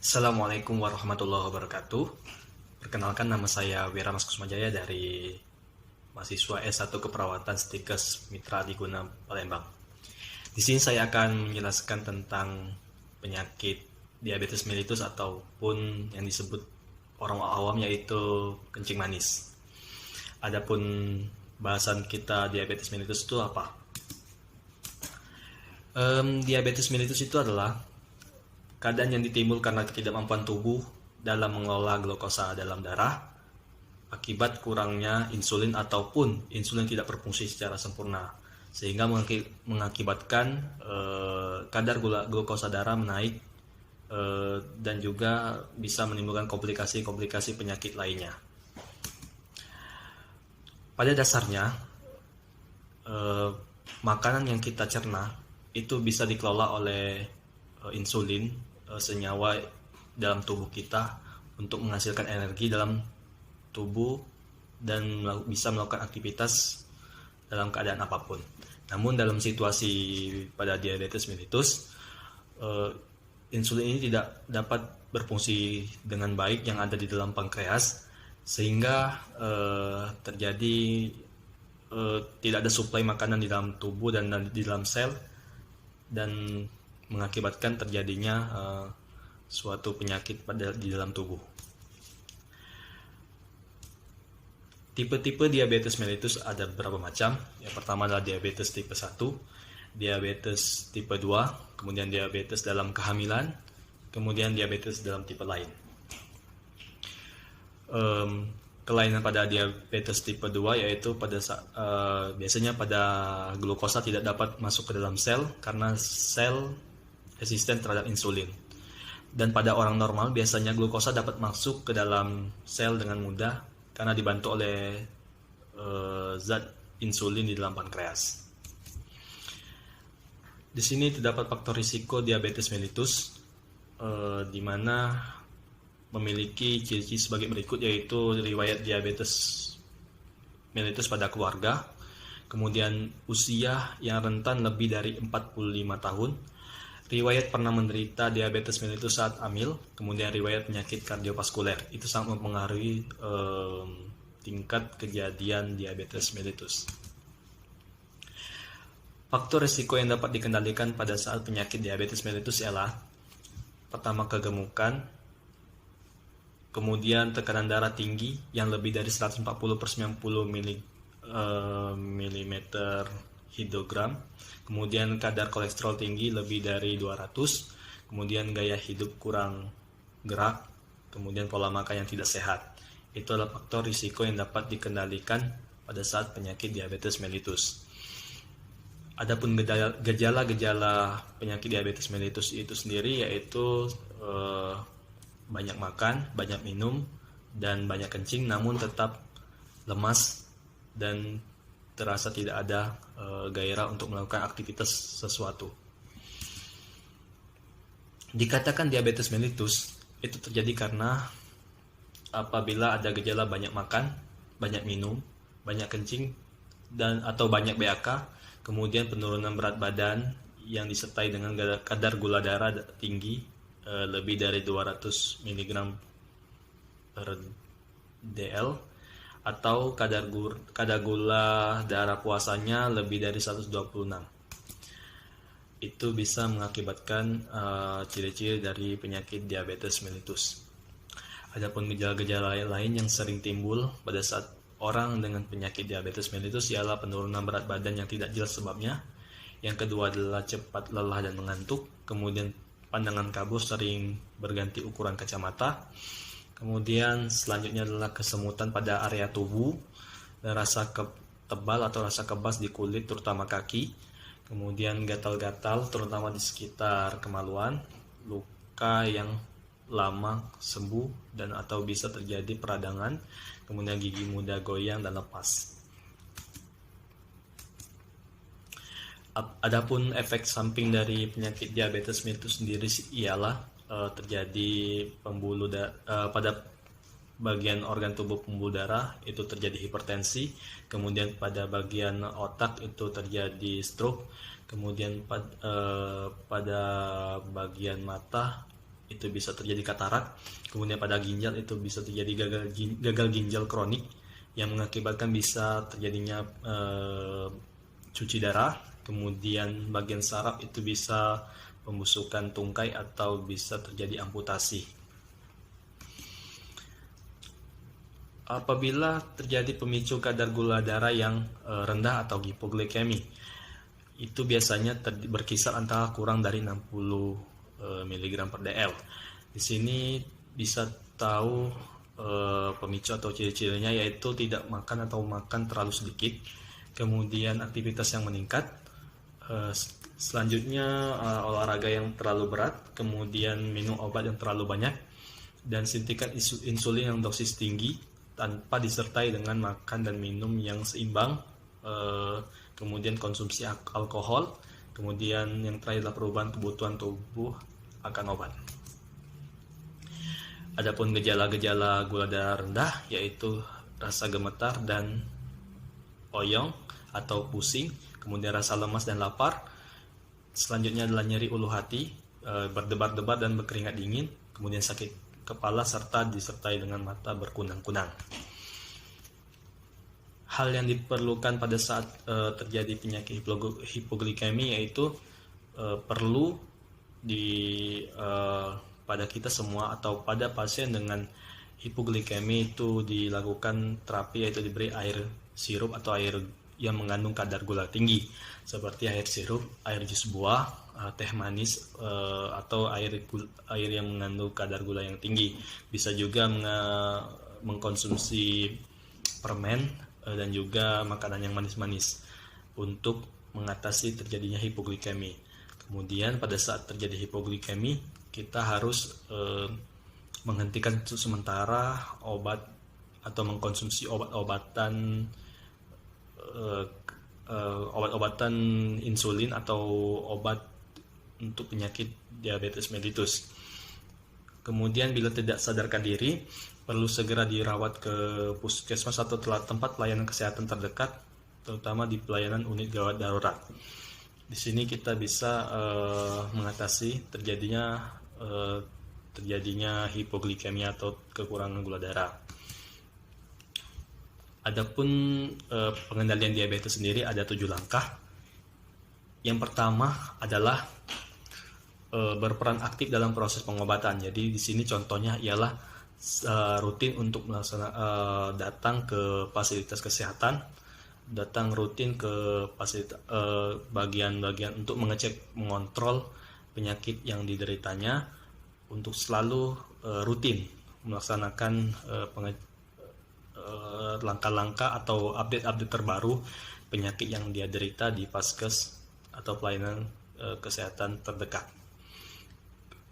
Assalamualaikum warahmatullahi wabarakatuh. Perkenalkan, nama saya Wira Mas Kusmajaya dari mahasiswa S1 Keperawatan Stikes Mitra Diguna Palembang. Di sini saya akan menjelaskan tentang penyakit diabetes mellitus ataupun yang disebut orang awam yaitu kencing manis. Adapun bahasan kita diabetes mellitus itu apa? Diabetes mellitus itu adalah keadaan yang ditimbul karena ketidakmampuan tubuh dalam mengelola glukosa dalam darah akibat kurangnya insulin ataupun insulin tidak berfungsi secara sempurna, sehingga mengakibatkan kadar glukosa darah menaik dan juga bisa menimbulkan komplikasi-komplikasi penyakit lainnya. Pada dasarnya, makanan yang kita cerna itu bisa dikelola oleh insulin, senyawa dalam tubuh kita untuk menghasilkan energi dalam tubuh dan bisa melakukan aktivitas dalam keadaan apapun. Namun dalam situasi pada diabetes mellitus, insulin ini tidak dapat berfungsi dengan baik yang ada di dalam pankreas, sehingga terjadi tidak ada suplai makanan di dalam tubuh dan di dalam sel, dan mengakibatkan terjadinya suatu penyakit di dalam tubuh. Tipe-tipe diabetes mellitus ada beberapa macam. Yang pertama adalah diabetes tipe 1, diabetes tipe 2, kemudian diabetes dalam kehamilan, kemudian diabetes dalam tipe lain. Kelainan pada diabetes tipe 2 yaitu biasanya pada glukosa tidak dapat masuk ke dalam sel karena sel resisten terhadap insulin. Dan pada orang normal biasanya glukosa dapat masuk ke dalam sel dengan mudah karena dibantu oleh zat insulin di dalam pankreas. Di sini terdapat faktor risiko diabetes mellitus di mana memiliki ciri-ciri sebagai berikut, yaitu riwayat diabetes mellitus pada keluarga, kemudian usia yang rentan lebih dari 45 tahun, riwayat pernah menderita diabetes mellitus saat hamil, kemudian riwayat penyakit kardiovaskuler. Itu sangat mempengaruhi tingkat kejadian diabetes mellitus. Faktor risiko yang dapat dikendalikan pada saat penyakit diabetes mellitus ialah pertama, kegemukan, kemudian tekanan darah tinggi yang lebih dari 140/90 mm hidrogram, kemudian kadar kolesterol tinggi lebih dari 200, kemudian gaya hidup kurang gerak, kemudian pola makan yang tidak sehat. Itu adalah faktor risiko yang dapat dikendalikan pada saat penyakit diabetes mellitus. Adapun gejala-gejala penyakit diabetes mellitus itu sendiri yaitu banyak makan, banyak minum, dan banyak kencing, namun tetap lemas dan terasa tidak ada gairah untuk melakukan aktivitas sesuatu. Dikatakan diabetes mellitus itu terjadi karena apabila ada gejala banyak makan, banyak minum, banyak kencing, dan atau banyak BAK, kemudian penurunan berat badan yang disertai dengan kadar gula darah tinggi lebih dari 200 mg per dl, atau kadar gula darah puasanya lebih dari 126. Itu bisa mengakibatkan ciri-ciri dari penyakit diabetes mellitus. Adapun gejala-gejala lain yang sering timbul pada saat orang dengan penyakit diabetes mellitus ialah penurunan berat badan yang tidak jelas sebabnya. Yang kedua adalah cepat lelah dan mengantuk, kemudian pandangan kabur sering berganti ukuran kacamata, kemudian selanjutnya adalah kesemutan pada area tubuh, dan rasa tebal atau rasa kebas di kulit terutama kaki, kemudian gatal-gatal terutama di sekitar kemaluan, luka yang lama sembuh dan atau bisa terjadi peradangan, kemudian gigi mudah goyang dan lepas. Adapun efek samping dari penyakit diabetes mellitus sendiri ialah terjadi pada bagian organ tubuh pembuluh darah itu terjadi hipertensi, kemudian pada bagian otak itu terjadi stroke, kemudian pada bagian mata itu bisa terjadi katarak. Kemudian pada ginjal itu bisa terjadi gagal ginjal kronik yang mengakibatkan bisa terjadinya cuci darah. Kemudian bagian saraf itu bisa pembusukan tungkai atau bisa terjadi amputasi. Apabila terjadi pemicu kadar gula darah yang rendah atau hipoglikemi, itu biasanya berkisar antara kurang dari 60 mg per dl. Di sini bisa tahu pemicu atau ciri-cirinya, yaitu tidak makan atau makan terlalu sedikit, kemudian aktivitas yang meningkat, selanjutnya olahraga yang terlalu berat, kemudian minum obat yang terlalu banyak, dan suntikan insulin yang dosis tinggi tanpa disertai dengan makan dan minum yang seimbang, kemudian konsumsi alkohol, kemudian yang terakhir adalah perubahan kebutuhan tubuh akan obat. Adapun gejala-gejala gula darah rendah yaitu rasa gemetar dan oyong atau pusing, kemudian rasa lemas dan lapar. Selanjutnya adalah nyeri ulu hati, berdebar-debar dan berkeringat dingin, kemudian sakit kepala serta disertai dengan mata berkunang-kunang. Hal yang diperlukan pada saat terjadi penyakit hipoglikemi yaitu perlu pada kita semua atau pada pasien dengan hipoglikemi itu dilakukan terapi, yaitu diberi air sirup atau air yang mengandung kadar gula tinggi seperti air sirup, air jus buah, teh manis, atau air yang mengandung kadar gula yang tinggi. Bisa juga mengkonsumsi permen dan juga makanan yang manis-manis untuk mengatasi terjadinya hipoglikemi. Kemudian pada saat terjadi hipoglikemi, kita harus menghentikan sementara obat atau mengkonsumsi obat-obatan insulin atau obat untuk penyakit diabetes mellitus. Kemudian bila tidak sadarkan diri, perlu segera dirawat ke puskesmas atau tempat pelayanan kesehatan terdekat, terutama di pelayanan unit gawat darurat. Di sini kita bisa mengatasi terjadinya hipoglikemia atau kekurangan gula darah. Adapun pengendalian diabetes sendiri ada 7 langkah. Yang pertama adalah berperan aktif dalam proses pengobatan. Jadi di sini contohnya ialah rutin untuk datang ke fasilitas kesehatan, datang rutin ke fasilitas bagian-bagian untuk mengecek, mengontrol penyakit yang dideritanya, untuk selalu rutin melaksanakan langkah-langkah atau update-update terbaru penyakit yang dia derita di Vaskes atau pelayanan kesehatan terdekat.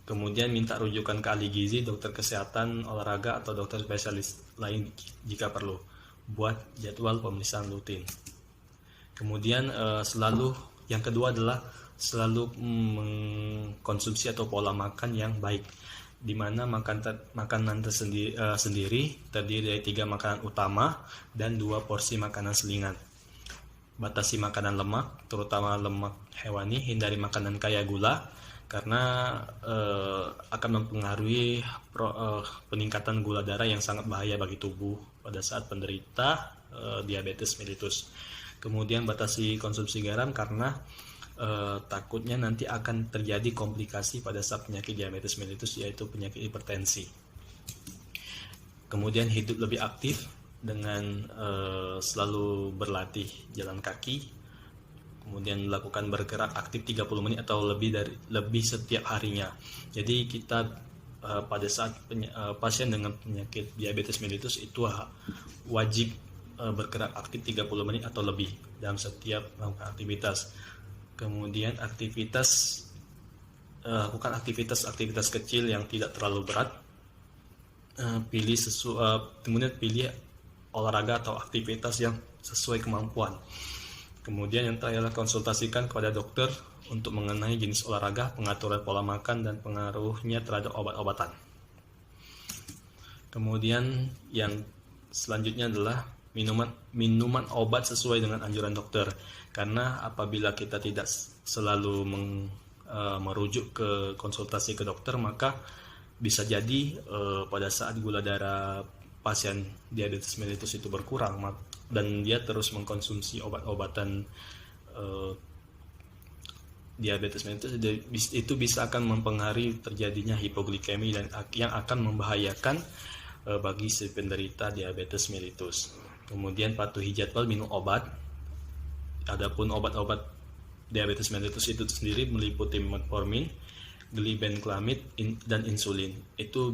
Kemudian minta rujukan ke ahli gizi, dokter kesehatan olahraga atau dokter spesialis lain jika perlu. Buat jadwal pemeriksaan rutin. Kemudian yang kedua adalah selalu mengkonsumsi atau pola makan yang baik, di mana makanan sendiri terdiri dari 3 makanan utama dan 2 porsi makanan selingan. Batasi makanan lemak, terutama lemak hewani, hindari makanan kaya gula karena akan mempengaruhi peningkatan gula darah yang sangat bahaya bagi tubuh pada saat penderita diabetes mellitus. Kemudian batasi konsumsi garam karena takutnya nanti akan terjadi komplikasi pada saat penyakit diabetes mellitus, yaitu penyakit hipertensi. Kemudian hidup lebih aktif dengan selalu berlatih jalan kaki, kemudian melakukan bergerak aktif 30 menit atau lebih setiap harinya. Jadi kita pada saat pasien dengan penyakit diabetes mellitus itu wajib bergerak aktif 30 menit atau lebih dalam setiap melakukan aktivitas. Kemudian lakukan aktivitas kecil yang tidak terlalu berat. Kemudian pilih olahraga atau aktivitas yang sesuai kemampuan. Kemudian yang terakhir adalah konsultasikan kepada dokter untuk mengenai jenis olahraga, pengaturan pola makan, dan pengaruhnya terhadap obat-obatan. Kemudian yang selanjutnya adalah minuman obat sesuai dengan anjuran dokter. Karena apabila kita tidak selalu merujuk ke konsultasi ke dokter, maka bisa jadi pada saat gula darah pasien diabetes mellitus itu berkurang dan dia terus mengkonsumsi obat-obatan diabetes mellitus, itu bisa akan mempengaruhi terjadinya hipoglikemi dan yang akan membahayakan bagi si penderita diabetes mellitus. Kemudian patuhi jadwal minum obat. Adapun obat-obat diabetes mellitus itu sendiri meliputi metformin, glibenclamid, dan insulin. Itu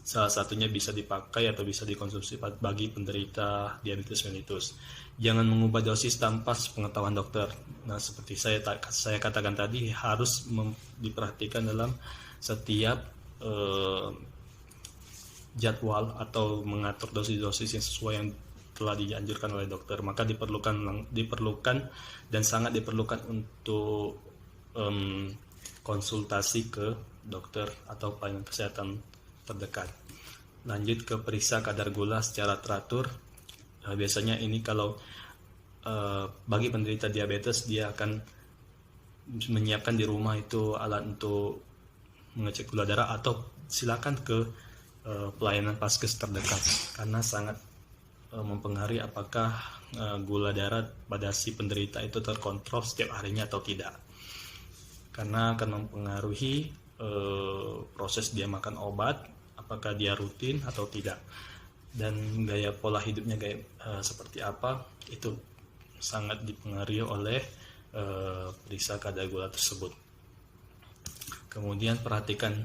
salah satunya bisa dipakai atau bisa dikonsumsi bagi penderita diabetes mellitus. Jangan mengubah dosis tanpa pengetahuan dokter. Nah, seperti saya katakan tadi, harus diperhatikan dalam setiap jadwal atau mengatur dosis-dosis yang sesuai yang telah dianjurkan oleh dokter. Maka diperlukan dan sangat diperlukan untuk konsultasi ke dokter atau pelayanan kesehatan terdekat. Lanjut ke periksa kadar gula secara teratur. Biasanya ini kalau bagi penderita diabetes, dia akan menyiapkan di rumah itu alat untuk mengecek gula darah, atau silakan ke pelayanan Paskes terdekat, karena sangat mempengaruhi apakah gula darah pada si penderita itu terkontrol setiap harinya atau tidak, karena akan mempengaruhi proses dia makan obat, apakah dia rutin atau tidak, dan gaya pola hidupnya seperti apa, itu sangat dipengaruhi oleh periksa kadar gula tersebut. Kemudian perhatikan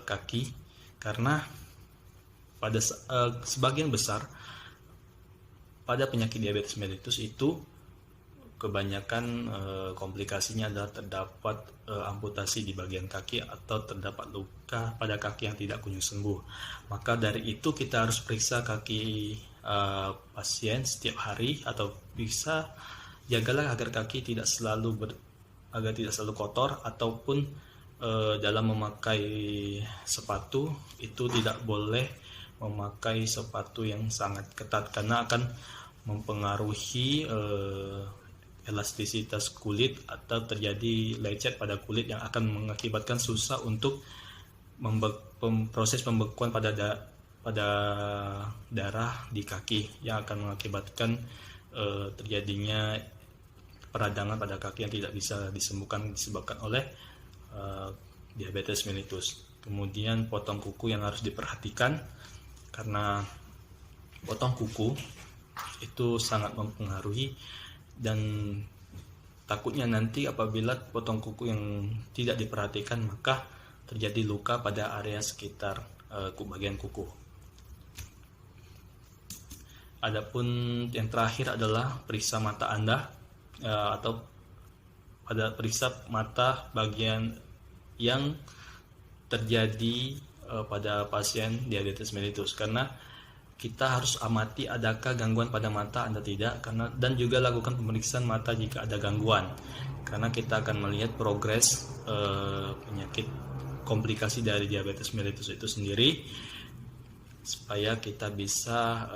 kaki, karena pada sebagian besar pada penyakit diabetes mellitus itu kebanyakan komplikasinya adalah terdapat amputasi di bagian kaki atau terdapat luka pada kaki yang tidak kunjung sembuh. Maka dari itu kita harus periksa kaki pasien setiap hari, atau bisa jagalah agar kaki tidak selalu kotor, ataupun dalam memakai sepatu itu tidak boleh memakai sepatu yang sangat ketat, karena akan mempengaruhi elastisitas kulit atau terjadi lecet pada kulit yang akan mengakibatkan susah untuk proses pembekuan pada darah di kaki, yang akan mengakibatkan terjadinya peradangan pada kaki yang tidak bisa disembuhkan disebabkan oleh diabetes mellitus. Kemudian potong kuku yang harus diperhatikan, karena potong kuku itu sangat mempengaruhi, dan takutnya nanti apabila potong kuku yang tidak diperhatikan, maka terjadi luka pada area sekitar bagian kuku. Adapun yang terakhir adalah periksa mata Anda, atau pada periksa mata bagian yang terjadi pada pasien diabetes mellitus, karena kita harus amati adakah gangguan pada mata Anda tidak, dan juga lakukan pemeriksaan mata jika ada gangguan, karena kita akan melihat progres penyakit komplikasi dari diabetes mellitus itu sendiri, supaya kita bisa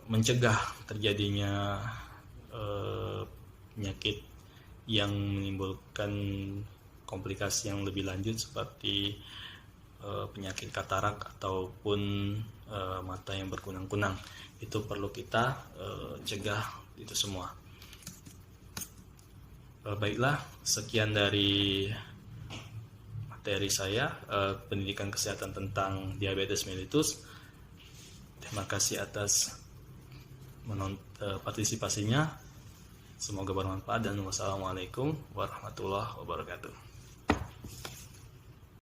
mencegah terjadinya penyakit yang menimbulkan komplikasi yang lebih lanjut seperti penyakit katarak ataupun mata yang berkunang-kunang. Itu perlu kita cegah itu semua. Baiklah, sekian dari materi saya, pendidikan kesehatan tentang diabetes mellitus. Terima kasih atas partisipasinya. Semoga bermanfaat, dan wassalamualaikum warahmatullahi wabarakatuh.